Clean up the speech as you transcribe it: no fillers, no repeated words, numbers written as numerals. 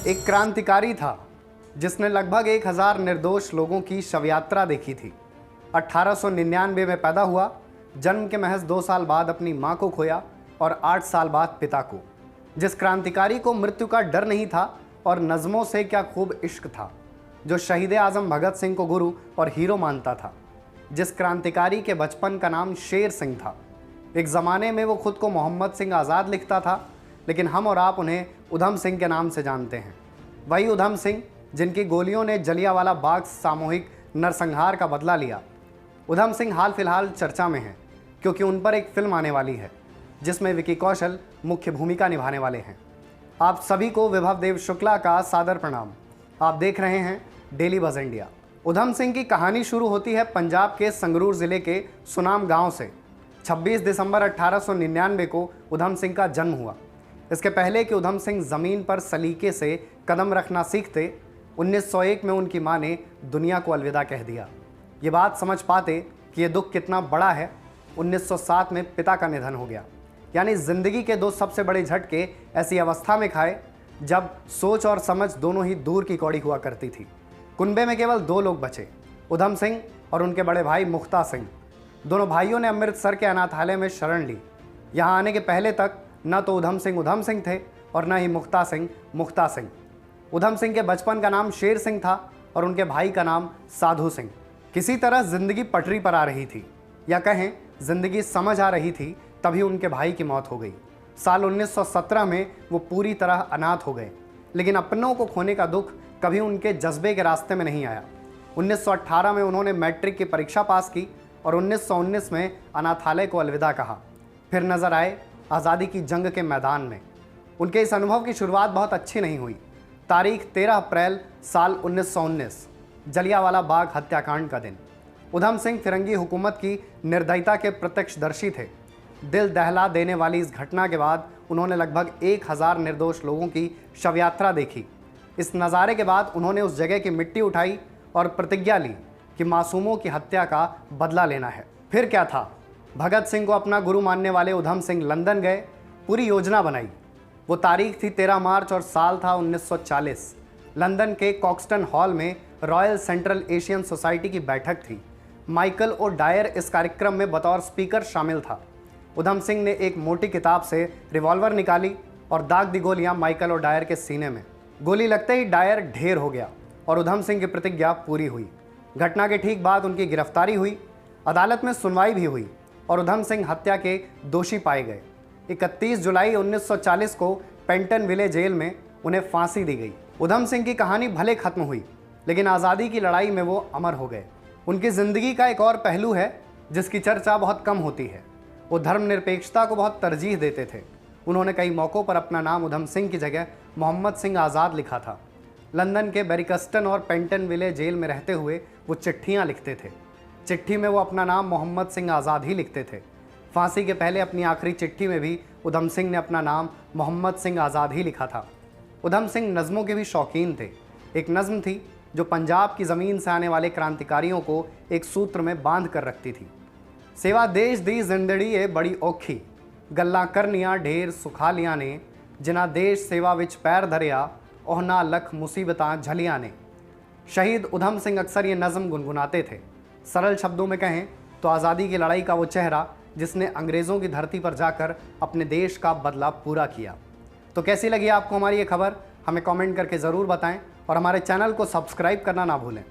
एक क्रांतिकारी था जिसने लगभग 1000 निर्दोष लोगों की शव यात्रा देखी थी। 1899 में पैदा हुआ, जन्म के महज 2 साल बाद अपनी मां को खोया और 8 साल बाद पिता को। जिस क्रांतिकारी को मृत्यु का डर नहीं था और नज़मों से क्या खूब इश्क था, जो शहीद आज़म भगत सिंह को गुरु और हीरो मानता था। जिस क्रांतिकारी के बचपन का नाम शेर सिंह था। एक ज़माने में वो खुद को मोहम्मद सिंह आज़ाद लिखता था, लेकिन हम और आप उन्हें उधम सिंह के नाम से जानते हैं। वही उधम सिंह जिनकी गोलियों ने जलियांवाला बाग सामूहिक नरसंहार का बदला लिया। उधम सिंह हाल फिलहाल चर्चा में हैं क्योंकि उन पर एक फिल्म आने वाली है जिसमें विकी कौशल मुख्य भूमिका निभाने वाले हैं। आप सभी को विभव देव शुक्ला का सादर प्रणाम। आप देख रहे हैं daily buzz India. Udham Singh की कहानी शुरू होती है पंजाब के संगरूर ज़िले के सुनाम गांव से। 26 दिसंबर 1899 को उधम सिंह का जन्म हुआ। इसके पहले कि उधम सिंह ज़मीन पर सलीके से कदम रखना सीखते, 1901 में उनकी मां ने दुनिया को अलविदा कह दिया। ये बात समझ पाते कि ये दुख कितना बड़ा है, 1907 में पिता का निधन हो गया। यानी ज़िंदगी के 2 सबसे बड़े झटके ऐसी अवस्था में खाए जब सोच और समझ दोनों ही दूर की कौड़ी हुआ करती थी। कुनबे में केवल 2 लोग बचे, उधम सिंह और उनके बड़े भाई मुख्ता सिंह। दोनों भाइयों ने अमृतसर के अनाथालय में शरण ली। यहाँ आने के पहले तक न तो उधम सिंह थे और न ही मुख्ता सिंह। उधम सिंह के बचपन का नाम शेर सिंह था और उनके भाई का नाम साधु सिंह। किसी तरह जिंदगी पटरी पर आ रही थी, या कहें जिंदगी समझ आ रही थी, तभी उनके भाई की मौत हो गई। साल 1917 में वो पूरी तरह अनाथ हो गए, लेकिन अपनों को खोने का दुख कभी उनके जज्बे के रास्ते में नहीं आया। 1918 में उन्होंने मैट्रिक की परीक्षा पास की और 1919 में अनाथालय को अलविदा कहा। फिर नजर आए आज़ादी की जंग के मैदान में। उनके इस अनुभव की शुरुआत बहुत अच्छी नहीं हुई। तारीख 13 अप्रैल साल 1919, जलियांवाला बाग हत्याकांड का दिन। उधम सिंह फिरंगी हुकूमत की निर्दयता के प्रत्यक्षदर्शी थे। दिल दहला देने वाली इस घटना के बाद उन्होंने लगभग 1000 निर्दोष लोगों की शव यात्रा देखी। इस नज़ारे के बाद उन्होंने उस जगह की मिट्टी उठाई और प्रतिज्ञा ली कि मासूमों की हत्या का बदला लेना है। फिर क्या था, भगत सिंह को अपना गुरु मानने वाले उधम सिंह लंदन गए, पूरी योजना बनाई। वो तारीख थी 13 मार्च और साल था 1940। लंदन के कॉक्सटन हॉल में रॉयल सेंट्रल एशियन सोसाइटी की बैठक थी। माइकल ओ डायर इस कार्यक्रम में बतौर स्पीकर शामिल था। उधम सिंह ने एक मोटी किताब से रिवॉल्वर निकाली और दाग दी गोलियां माइकल और डायर के सीने में। गोली लगते ही डायर ढेर हो गया और उधम सिंह की प्रतिज्ञा पूरी हुई। घटना के ठीक बाद उनकी गिरफ्तारी हुई, अदालत में सुनवाई भी हुई और उधम सिंह हत्या के दोषी पाए गए। 31 जुलाई 1940 को पेंटनविले जेल में उन्हें फांसी दी गई। उधम सिंह की कहानी भले खत्म हुई, लेकिन आज़ादी की लड़ाई में वो अमर हो गए। उनकी ज़िंदगी का एक और पहलू है जिसकी चर्चा बहुत कम होती है। वो धर्मनिरपेक्षता को बहुत तरजीह देते थे। उन्होंने कई मौक़ों पर अपना नाम उधम सिंह की जगह मोहम्मद सिंह आज़ाद लिखा था। लंदन के बैरिकस्टन और पेंटनविले जेल में रहते हुए वो चिट्ठियाँ लिखते थे। चिट्ठी में वो अपना नाम मोहम्मद सिंह आज़ाद ही लिखते थे। फांसी के पहले अपनी आखिरी चिट्ठी में भी उधम सिंह ने अपना नाम मोहम्मद सिंह आज़ाद ही लिखा था। उधम सिंह नज़मों के भी शौकीन थे। एक नज़म थी जो पंजाब की ज़मीन से आने वाले क्रांतिकारियों को एक सूत्र में बांध कर रखती थी। सेवा देश दी जिंदड़ी ए बड़ी औखी, गल्लां करनियां ढेर सुखा लिया ने, जिना देश सेवा विच पैर धरिया, ओहना लख मुसीबतां झलिया ने। शहीद उधम सिंह अक्सर ये नज़म गुनगुनाते थे। सरल शब्दों में कहें तो आज़ादी की लड़ाई का वो चेहरा जिसने अंग्रेज़ों की धरती पर जाकर अपने देश का बदला पूरा किया। तो कैसी लगी आपको हमारी ये खबर, हमें कमेंट करके ज़रूर बताएं और हमारे चैनल को सब्सक्राइब करना ना भूलें।